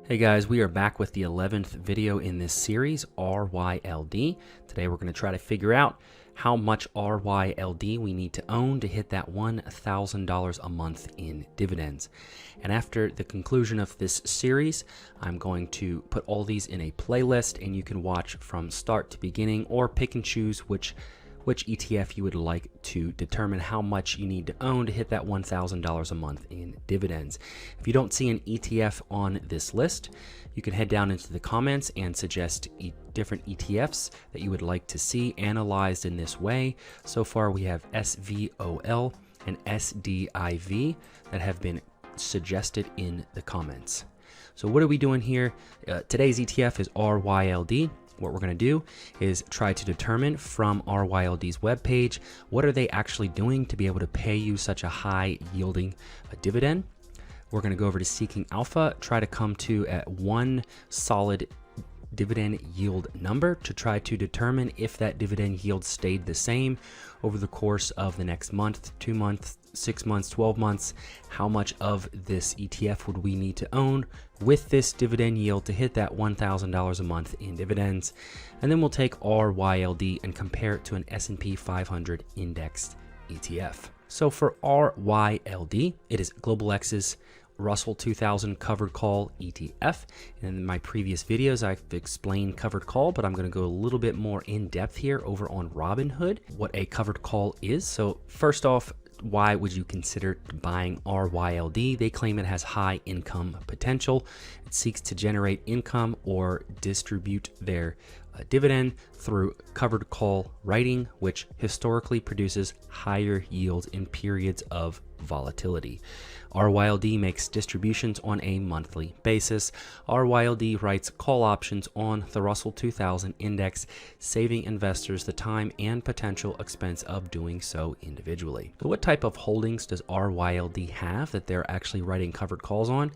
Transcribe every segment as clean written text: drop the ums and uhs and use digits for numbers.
Hey guys, we are back with the 11th video in this series, RYLD. Today we're going to try to figure out how much RYLD we need to own to hit that $1,000 a month in dividends. And after the conclusion of this series, I'm going to put all these in a playlist and you can watch from start to beginning or pick and choose which ETF you would like to determine how much you need to own to hit that $1,000 a month in dividends. If you don't see an ETF on this list, you can head down into the comments and suggest different ETFs that you would like to see analyzed in this way. So far we have SVOL and SDIV that have been suggested in the comments. So what are we doing here? Today's ETF is RYLD. What we're going to do is try to determine from RYLD's webpage, what are they actually doing to be able to pay you such a high yielding dividend. We're going to go over to Seeking Alpha, try to come to one solid dividend yield number to try to determine if that dividend yield stayed the same over the course of the next month, 2 months, 6 months, 12 months. How much of this ETF would we need to own with this dividend yield to hit that $1,000 a month in dividends? And then we'll take RYLD and compare it to an S&P 500 indexed ETF. So for RYLD, it is Global X's Russell 2000 covered call ETF. And in my previous videos, I've explained covered call, but I'm going to go a little bit more in depth here over on Robinhood, what a covered call is. So first off, why would you consider buying RYLD? They claim it has high income potential. It seeks to generate income or distribute their dividend through covered call writing, which historically produces higher yields in periods of volatility. RYLD makes distributions on a monthly basis. RYLD writes call options on the Russell 2000 index, saving investors the time and potential expense of doing so individually. So what type of holdings does RYLD have that they're actually writing covered calls on?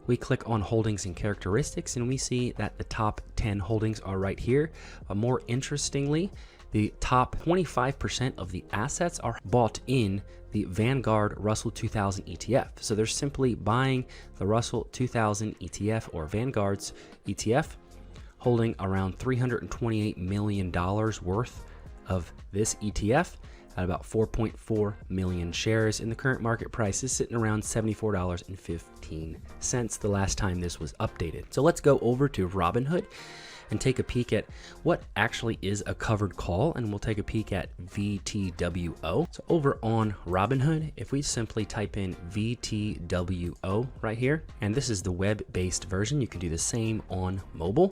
We click on holdings and characteristics and we see that the top 10 holdings are right here. More interestingly, the top 25% of the assets are bought in the Vanguard Russell 2000 ETF. So they're simply buying the Russell 2000 ETF or Vanguard's ETF, holding around $328 million worth of this ETF at about 4.4 million shares, and the current market price is sitting around $74.15 the last time this was updated. So let's go over to Robinhood and take a peek at what actually is a covered call, and we'll take a peek at VTWO. So over on Robinhood, if we simply type in VTWO right here, and this is the web-based version, you can do the same on mobile.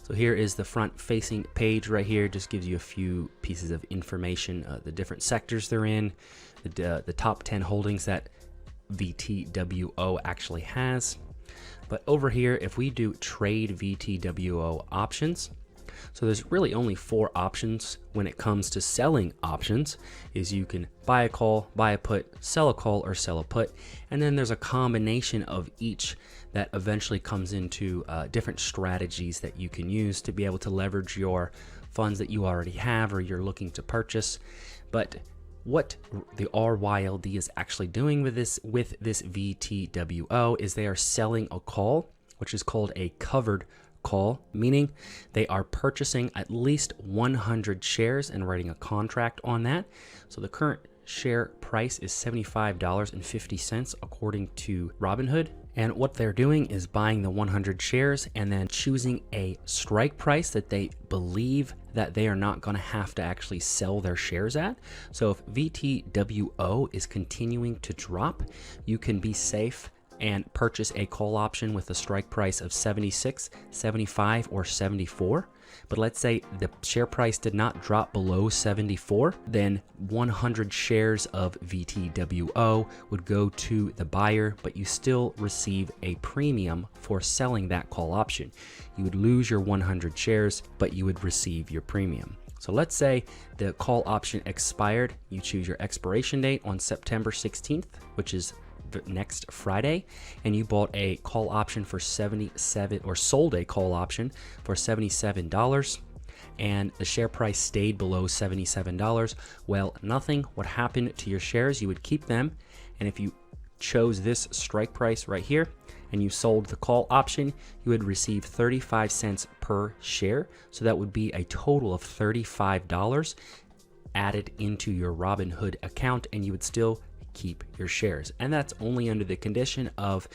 So here is the front-facing page right here. Just gives you a few pieces of information, the different sectors they're in, the top 10 holdings that VTWO actually has. But over here, if we do trade VTWO options, so there's really only 4 options when it comes to selling options, is you can buy a call, buy a put, sell a call, or sell a put. And then there's a combination of each that eventually comes into different strategies that you can use to be able to leverage your funds that you already have or you're looking to purchase. But what the RYLD is actually doing with this VTWO is they are selling a call, which is called a covered call, meaning they are purchasing at least 100 shares and writing a contract on that. So the current share price is $75.50 according to Robinhood. And what they're doing is buying the 100 shares and then choosing a strike price that they believe that they are not going to have to actually sell their shares at. So if VTWO is continuing to drop, you can be safe and purchase a call option with a strike price of 76, 75, or 74. But let's say the share price did not drop below 74, then 100 shares of VTWO would go to the buyer, but you still receive a premium for selling that call option. You would lose your 100 shares, but you would receive your premium. So let's say the call option expired. You choose your expiration date on September 16th, which is next Friday, and you bought a call option for 77, or sold a call option for $77, and the share price stayed below $77. Well, nothing would happen to your shares. You would keep them, and if you chose this strike price right here, and you sold the call option, you would receive 35 cents per share. So that would be a total of $35 added into your Robinhood account, and you would still keep your shares. And that's only under the condition of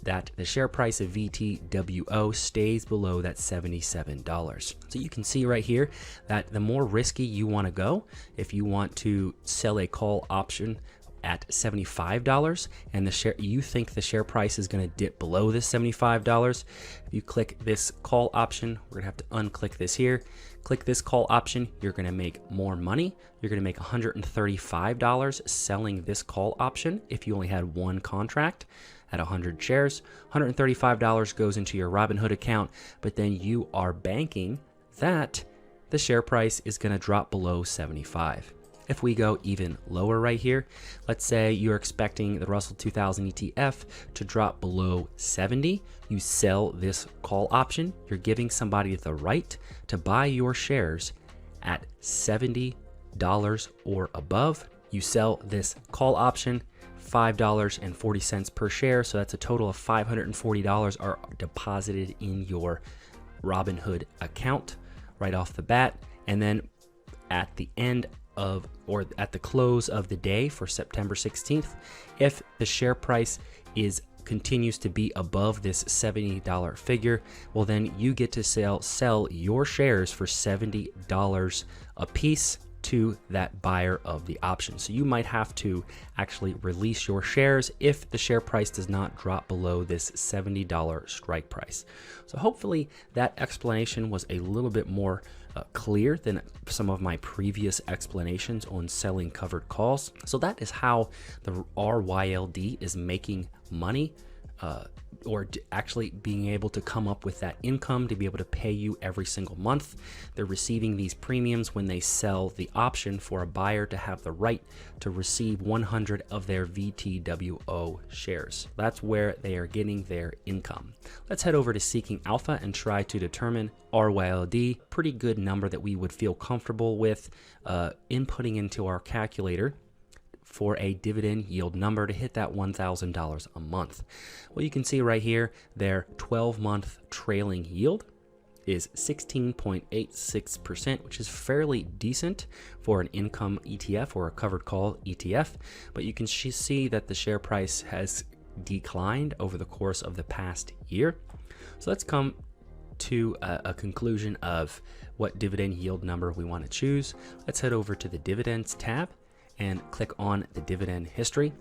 that the share price of VTWO stays below that $77. So you can see right here that the more risky you want to go, if you want to sell a call option at $75 and you think the share price is going to dip below this $75, if you click this call option, we're going to have to unclick this here. Click this call option, you're going to make more money. You're going to make $135 selling this call option if you only had one contract at 100 shares. $135 goes into your Robinhood account, but then you are banking that the share price is going to drop below 75. If we go even lower right here, let's say you're expecting the Russell 2000 ETF to drop below 70. You sell this call option. You're giving somebody the right to buy your shares at $70 or above. You sell this call option, $5.40 per share. So that's a total of $540 are deposited in your Robinhood account right off the bat. And then at the end of, or at the close of the day for September 16th, if the share price continues to be above this $70 figure, well then you get to sell your shares for $70 a piece to that buyer of the option. So you might have to actually release your shares if the share price does not drop below this $70 strike price. So hopefully that explanation was a little bit more clear than some of my previous explanations on selling covered calls. So that is how the RYLD is making money, or actually being able to come up with that income to be able to pay you every single month. They're receiving these premiums when they sell the option for a buyer to have the right to receive 100 of their VTWO shares. That's where they are getting their income. Let's head over to Seeking Alpha and try to determine RYLD. Pretty good number that we would feel comfortable with inputting into our calculator for a dividend yield number to hit that $1,000 a month. Well, you can see right here, their 12-month trailing yield is 16.86%, which is fairly decent for an income ETF or a covered call ETF. But you can see that the share price has declined over the course of the past year. So let's come to a conclusion of what dividend yield number we want to choose. Let's head over to the dividends tab and click on the dividend history.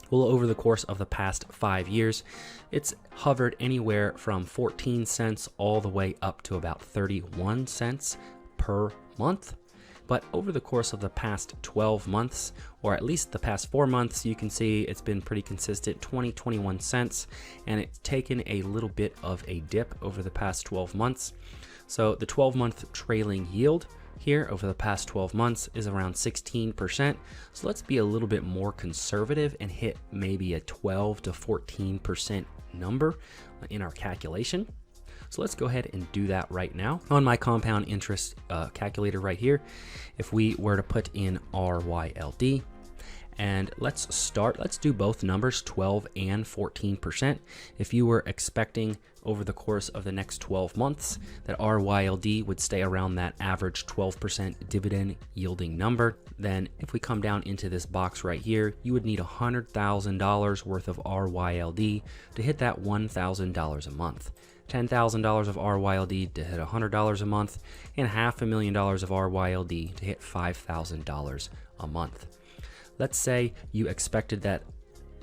Well, over the course of the past 5 years, it's hovered anywhere from 14 cents all the way up to about 31 cents per month. But over the course of the past 12 months, or at least the past 4 months, you can see it's been pretty consistent, 21 cents, and it's taken a little bit of a dip over the past 12 months. So the 12-month trailing yield here over the past 12 months is around 16%. So let's be a little bit more conservative and hit maybe a 12 to 14% number in our calculation. So let's go ahead and do that right now. On my compound interest calculator right here, if we were to put in RYLD, and let's do both numbers, 12 and 14%. If you were expecting over the course of the next 12 months that RYLD would stay around that average 12% dividend yielding number, then if we come down into this box right here, you would need $100,000 worth of RYLD to hit that $1,000 a month. $10,000 of RYLD to hit $100 a month, and $500,000 of RYLD to hit $5,000 a month. Let's say you expected that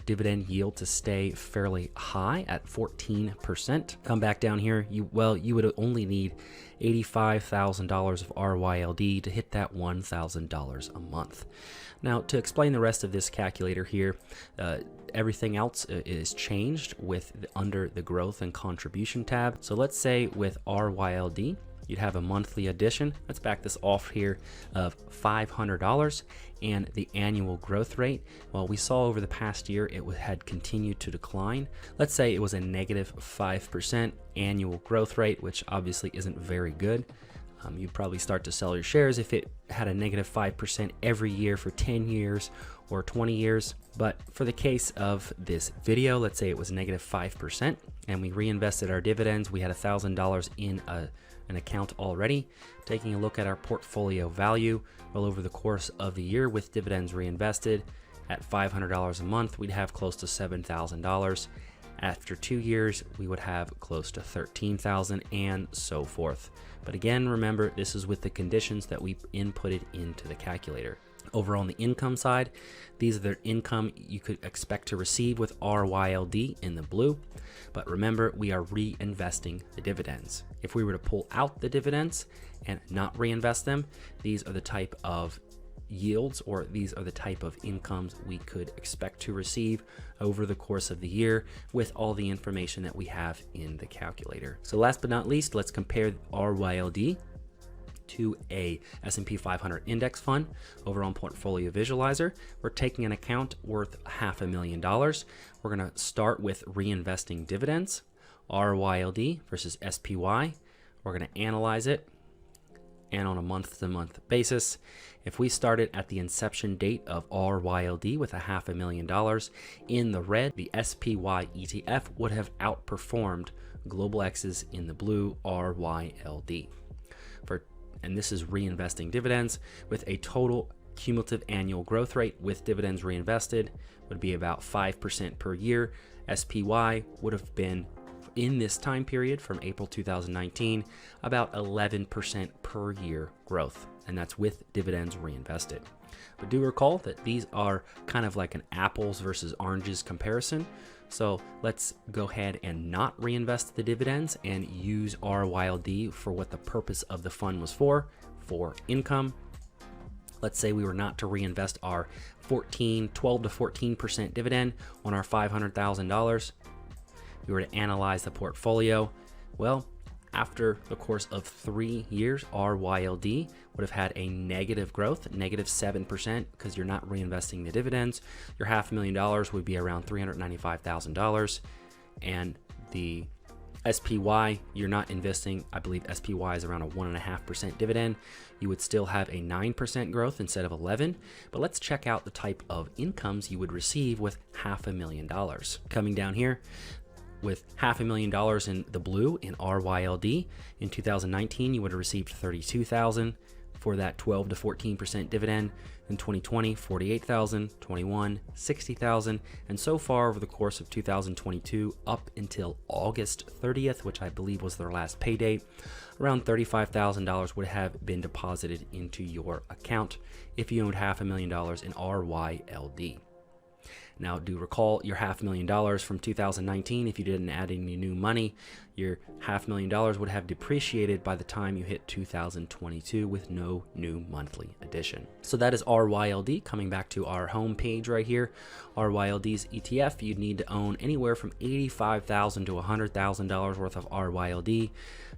dividend yield to stay fairly high at 14%. Come back down here, you would only need $85,000 of RYLD to hit that $1,000 a month. Now, to explain the rest of this calculator here, everything else is changed under the growth and contribution tab. So let's say with RYLD, you'd have a monthly addition. Let's back this off here of $500, and the annual growth rate, well, we saw over the past year it had continued to decline. Let's say it was a negative 5% annual growth rate, which obviously isn't very good. You'd probably start to sell your shares if it had a negative 5% every year for 10 years or 20 years. But for the case of this video, let's say it was negative 5% and we reinvested our dividends. We had $1,000 in an account already. Taking a look at our portfolio value, well, over the course of the year with dividends reinvested at $500 a month, we'd have close to $7,000. After 2 years, we would have close to $13,000 and so forth. But again, remember, this is with the conditions that we inputted into the calculator. Over on the income side, these are the income you could expect to receive with RYLD in the blue. But remember, we are reinvesting the dividends. If we were to pull out the dividends and not reinvest them, these are the type of yields, or these are the type of incomes we could expect to receive over the course of the year with all the information that we have in the calculator. So last but not least, let's compare RYLD to a S&P 500 index fund. Over on Portfolio Visualizer, we're taking an account worth $500,000. We're going to start with reinvesting dividends, RYLD versus SPY. We're going to analyze it, and on a month-to-month basis, if we started at the inception date of RYLD with $500,000 in the red, the SPY ETF would have outperformed Global X's in the blue RYLD. And this is reinvesting dividends with a total cumulative annual growth rate with dividends reinvested would be about 5% per year. SPY would have been, in this time period from April 2019, about 11% per year growth, and that's with dividends reinvested. But do recall that these are kind of like an apples versus oranges comparison. So let's go ahead and not reinvest the dividends and use RYLD for what the purpose of the fund was for income. Let's say we were not to reinvest our 12 to 14% dividend on our $500,000. We were to analyze the portfolio. Well, after the course of 3 years, RYLD would have had a negative growth, negative 7%, because you're not reinvesting the dividends. Your $500,000 would be around $395,000. And the SPY, you're not investing, I believe SPY is around a 1.5% dividend. You would still have a 9% growth instead of 11. But let's check out the type of incomes you would receive with $500,000. Coming down here, with $500,000 in the blue in RYLD, in 2019, you would have received $32,000 for that 12 to 14% dividend. In 2020, $48,000, 21, $60,000, and so far over the course of 2022 up until August 30th, which I believe was their last pay date, around $35,000 would have been deposited into your account if you owned $500,000 in RYLD. Now, do recall your $500,000 from 2019. If you didn't add any new money, your $500,000 would have depreciated by the time you hit 2022 with no new monthly addition. So that is RYLD. Coming back to our home page right here, RYLD's ETF, you'd need to own anywhere from $85,000 to $100,000 worth of RYLD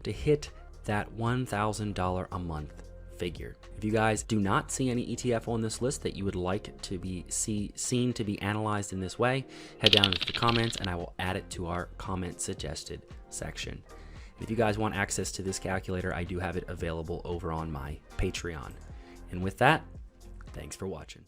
to hit that $1,000 a month figure. If you guys do not see any ETF on this list that you would like to be seen to be analyzed in this way, head down into the comments and I will add it to our comment suggested section. And if you guys want access to this calculator, I do have it available over on my Patreon. And with that, thanks for watching.